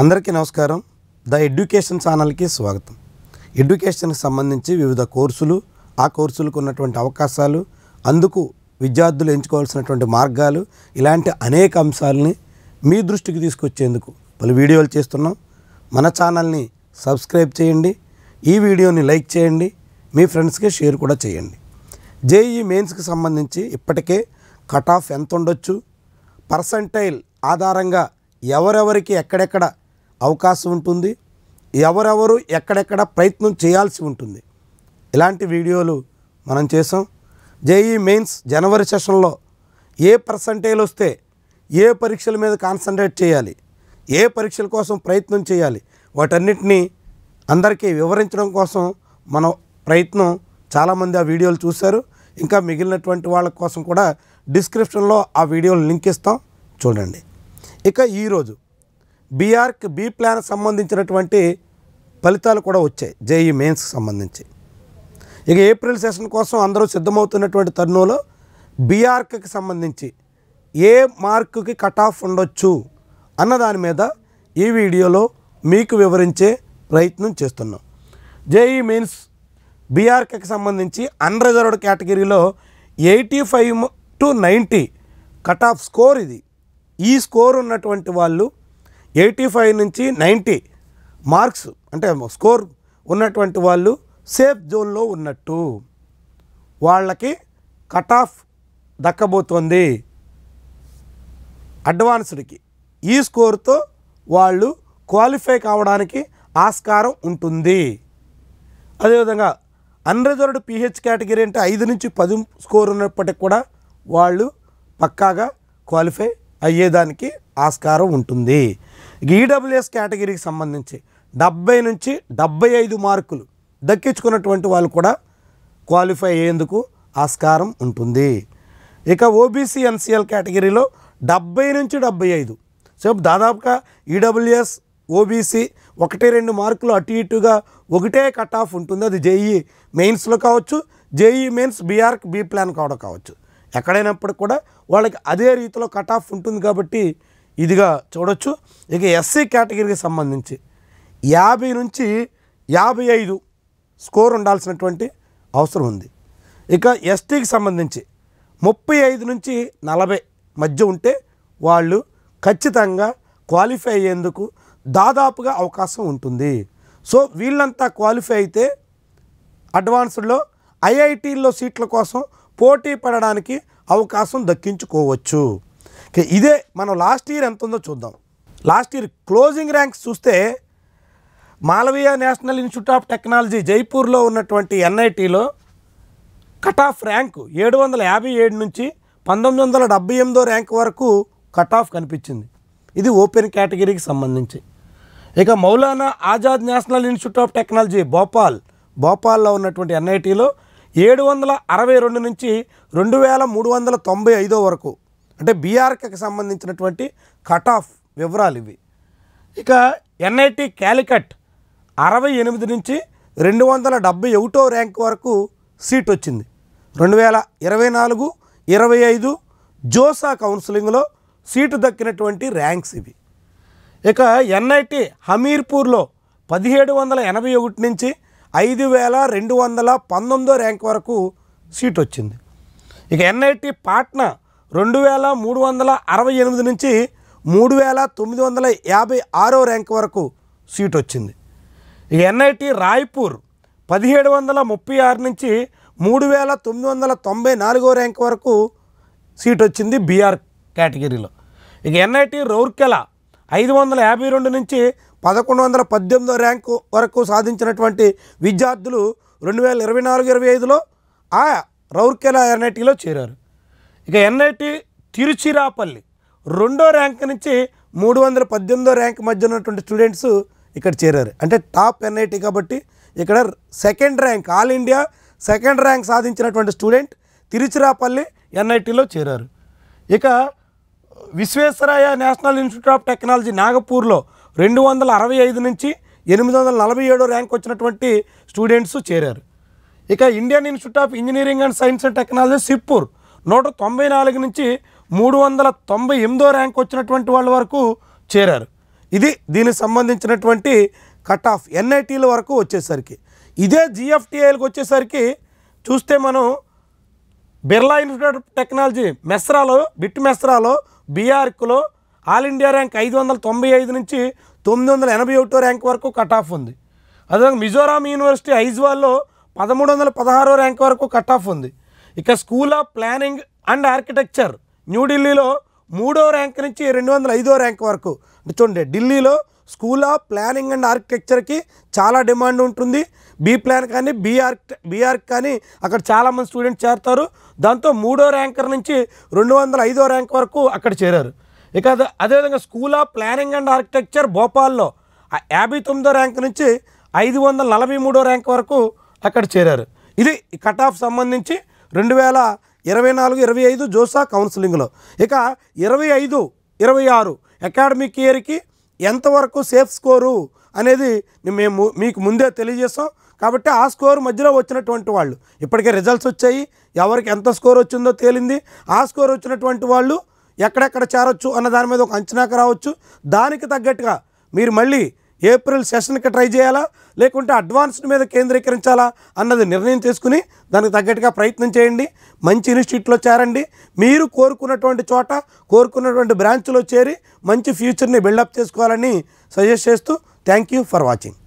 అందరికీ నమస్కారం. The education ఛానల్కి స్వాగతం. ఎడ్యుకేషన్కి సంబంధించి వివిధ కోర్సులు, ఆ కోర్సులకు ఉన్నటువంటి అవకాశాలు, అందుకు విద్యార్థులు ఎంచుకోవాల్సినటువంటి మార్గాలు, ఇలాంటి అనేక అంశాలని మీ దృష్టికి తీసుకొచ్చేందుకు పలు వీడియోలు చేస్తున్నాం. మన ఛానల్ని సబ్స్క్రైబ్ చేయండి, ఈ వీడియోని లైక్ చేయండి, మీ ఫ్రెండ్స్కి షేర్ కూడా చేయండి. జేఈఈ మెయిన్స్కి సంబంధించి ఇప్పటికే కట్ ఆఫ్ ఎంత ఉండొచ్చు, పర్సంటైల్ ఆధారంగా ఎవరెవరికి ఎక్కడెక్కడ అవకాశం ఉంటుంది, ఎవరెవరు ఎక్కడెక్కడ ప్రయత్నం చేయాల్సి ఉంటుంది, ఇలాంటి వీడియోలు మనం చేసాం. జేఈఈ మెయిన్స్ జనవరి సెషన్లో ఏ పర్సంటైల్ వస్తే ఏ పరీక్షల మీద కాన్సన్ట్రేట్ చేయాలి, ఏ పరీక్షల కోసం ప్రయత్నం చేయాలి, వాటన్నిటినీ అందరికీ వివరించడం కోసం మన ప్రయత్నం. చాలామంది ఆ వీడియోలు చూశారు. ఇంకా మిగిలినటువంటి వాళ్ళ కోసం కూడా డిస్క్రిప్షన్లో ఆ వీడియోలు లింక్ ఇస్తాం, చూడండి. ఇక ఈరోజు బీఆర్క్ బీ ప్లాన్ సంబంధించినటువంటి ఫలితాలు కూడా వచ్చాయి జేఈఈ మెయిన్స్కి సంబంధించి. ఇక ఏప్రిల్ సెషన్ కోసం అందరూ సిద్ధమవుతున్నటువంటి తరుణంలో బీఆర్క్కి సంబంధించి ఏ మార్కుకి కట్ ఆఫ్ ఉండొచ్చు అన్న దాని మీద ఈ వీడియోలో మీకు వివరించే ప్రయత్నం చేస్తున్నాం. జేఈఈ మెయిన్స్ బీఆర్క్కి సంబంధించి అన్రిజర్వ్డ్ కేటగిరీలో 85 to 90 కట్ ఆఫ్ స్కోర్ ఇది. ఈ స్కోర్ ఉన్నటువంటి వాళ్ళు 85 నుంచి 90 మార్క్స్ అంటే స్కోర్ ఉన్నటువంటి వాళ్ళు సేఫ్ జోన్లో ఉన్నట్టు, వాళ్ళకి కట్ ఆఫ్ దక్కబోతోంది అడ్వాన్స్డ్కి. ఈ స్కోర్తో వాళ్ళు క్వాలిఫై కావడానికి ఆస్కారం ఉంటుంది. అదేవిధంగా అన్రిజర్వ్డ్ పీహెచ్ కేటగిరీ అంటే 5 నుంచి 10 స్కోర్ ఉన్నప్పటికి కూడా వాళ్ళు పక్కాగా క్వాలిఫై అయ్యేదానికి ఆస్కారం ఉంటుంది. ఈడబ్ల్యూఎస్ కేటగిరీకి సంబంధించి 70 నుంచి 75 మార్కులు దక్కించుకున్నటువంటి వాళ్ళు కూడా క్వాలిఫై అయ్యేందుకు ఆస్కారం ఉంటుంది. ఇక ఓబీసీ ఎన్సీఎల్ కేటగిరీలో 70 నుంచి 75, సో దాదాపుగా ఈడబ్ల్యూఎస్ ఓబీసీ 1-2 మార్కులు అటు ఇటుగా ఒకటే కట్ ఆఫ్ ఉంటుంది. అది జేఈఈ మెయిన్స్లో కావచ్చు, JEE mains B Arch B plan కూడా కావచ్చు. ఎక్కడైనప్పటికి కూడా వాళ్ళకి అదే రీతిలో కట్ ఆఫ్ ఉంటుంది కాబట్టి ఇదిగా చూడొచ్చు. ఇక ఎస్సీ కేటగిరీకి సంబంధించి 50 నుంచి 55 స్కోర్ ఉండాల్సినటువంటి అవసరం ఉంది. ఇక ఎస్టీకి సంబంధించి 35 నుంచి 40 మధ్య ఉంటే వాళ్ళు ఖచ్చితంగా క్వాలిఫై అయ్యేందుకు దాదాపుగా అవకాశం ఉంటుంది. సో వీళ్ళంతా క్వాలిఫై అయితే అడ్వాన్స్డ్లో ఐఐటీల్లో సీట్ల కోసం పోటీ పడడానికి అవకాశం దక్కించుకోవచ్చు. ఇదే మనం లాస్ట్ ఇయర్ ఎంత ఉందో చూద్దాం. లాస్ట్ ఇయర్ క్లోజింగ్ ర్యాంక్స్ చూస్తే Malaviya National Institute of Technology జైపూర్లో ఉన్నటువంటి ఎన్ఐటీలో కట్ ఆఫ్ ర్యాంకు 757 నుంచి 1978 ర్యాంక్ వరకు కట్ ఆఫ్ కనిపించింది. ఇది ఓపెన్ కేటగిరీకి సంబంధించి. ఇక Maulana Azad National Institute of Technology భోపాల్లో ఉన్నటువంటి ఎన్ఐటీలో 762 నుంచి 2395 వరకు, అంటే బీఆర్కి సంబంధించినటువంటి కట్ ఆఫ్ వివరాలు ఇవి. ఇక ఎన్ఐటి క్యాలికట్ 68 నుంచి 271 ర్యాంక్ వరకు సీట్ వచ్చింది. 2024-25 జోసా కౌన్సిలింగ్లో సీటు దక్కినటువంటి ర్యాంక్స్ ఇవి. ఇక ఎన్ఐటి హమీర్పూర్లో 1781 నుంచి 5219 ర్యాంక్ వరకు సీట్ వచ్చింది. ఇక ఎన్ఐటి పాట్నా 2368 నుంచి 3956 ర్యాంక్ వరకు సీట్ వచ్చింది. ఇక ఎన్ఐటి రాయ్పూర్ 1736 నుంచి 3994 ర్యాంక్ వరకు సీట్ వచ్చింది బీఆర్ కేటగిరీలో. ఇక ఎన్ఐటి రౌర్కెలా 552 నుంచి 1118 ర్యాంకు వరకు సాధించినటువంటి విద్యార్థులు 2024-25లో ఆ రౌర్కెలా ఎన్ఐటీలో చేరారు. ఇక ఎన్ఐటి తిరుచిరాపల్లి 2వ ర్యాంక్ నుంచి 318 ర్యాంక్ మధ్య ఉన్నటువంటి స్టూడెంట్స్ ఇక్కడ చేరారు. అంటే టాప్ ఎన్ఐటి కాబట్టి ఇక్కడ second rank, all India second rank సాధించినటువంటి స్టూడెంట్ తిరుచిరాపల్లి ఎన్ఐటీలో చేరారు. ఇక Visvesvaraya National Institute of Technology నాగపూర్లో 265 నుంచి 847 ర్యాంక్ వచ్చినటువంటి స్టూడెంట్స్ చేరారు. ఇక Indian Institute of Engineering and Science and Technology Shibpur 194 నుంచి 398 ర్యాంక్ వచ్చినటువంటి వాళ్ళ వరకు చేరారు. ఇది దీనికి సంబంధించినటువంటి కట్ ఆఫ్ ఎన్ఐటీల వరకు వచ్చేసరికి. ఇదే జిఎఫ్టిఐలకు వచ్చేసరికి చూస్తే మనం బిర్లా ఇన్స్టిట్యూట్ ఆఫ్ టెక్నాలజీ మెస్రాలో బిట్ మెస్రాలో బీఆర్క్లో ఆల్ ఇండియా ర్యాంక్ 595 నుంచి 981 ర్యాంక్ వరకు కట్ ఆఫ్ ఉంది. అదేవిధంగా మిజోరాం యూనివర్సిటీ ఐజ్వాల్లో 1316 ర్యాంక్ వరకు కట్ ఆఫ్ ఉంది. ఇక School of planning and Architecture న్యూఢిల్లీలో 3వ ర్యాంక్ నుంచి 205వ ర్యాంక్ వరకు. చూడండి, ఢిల్లీలో స్కూల్ ఆఫ్ ప్లానింగ్ అండ్ ఆర్కిటెక్చర్కి చాలా డిమాండ్ ఉంటుంది. బీ ప్లాన్ కానీ బీఆర్క్ కానీ అక్కడ చాలామంది స్టూడెంట్స్ చేరుతారు. దాంతో 3వ ర్యాంకర్ నుంచి 205వ ర్యాంక్ వరకు అక్కడ చేరారు. ఇక అదేవిధంగా school of planning and architecture భోపాల్లో 59వ ర్యాంక్ నుంచి 543వ ర్యాంక్ వరకు అక్కడ చేరారు. ఇది కట్ ఆఫ్ సంబంధించి 2024-25 జోసా కౌన్సిలింగ్లో. ఇక 25-26 అకాడమిక్ ఇయర్కి ఎంతవరకు సేఫ్ స్కోరు అనేది మేము మీకు ముందే తెలియజేస్తాం. కాబట్టి ఆ స్కోర్ మధ్యలో వచ్చినటువంటి వాళ్ళు ఇప్పటికే రిజల్ట్స్ వచ్చాయి, ఎవరికి ఎంత స్కోర్ వచ్చిందో తేలింది. ఆ స్కోర్ వచ్చినటువంటి వాళ్ళు ఎక్కడెక్కడ చేరొచ్చు అన్న దాని మీద ఒక అంచనాకు రావచ్చు. దానికి తగ్గట్టుగా మీరు మళ్ళీ ఏప్రిల్ సెషన్కి ట్రై చేయాలా లేకుంటే అడ్వాన్స్డ్ మీద కేంద్రీకరించాలా అన్నది నిర్ణయం తీసుకుని దానికి తగ్గట్టుగా ప్రయత్నం చేయండి. మంచి ఇన్స్టిట్యూట్లో చేరండి. మీరు కోరుకున్నటువంటి చోట కోరుకున్నటువంటి బ్రాంచ్లో చేరి మంచి ఫ్యూచర్ని బిల్డప్ చేసుకోవాలని సజెస్ట్ చేస్తూ థ్యాంక్ యూ ఫర్ వాచింగ్.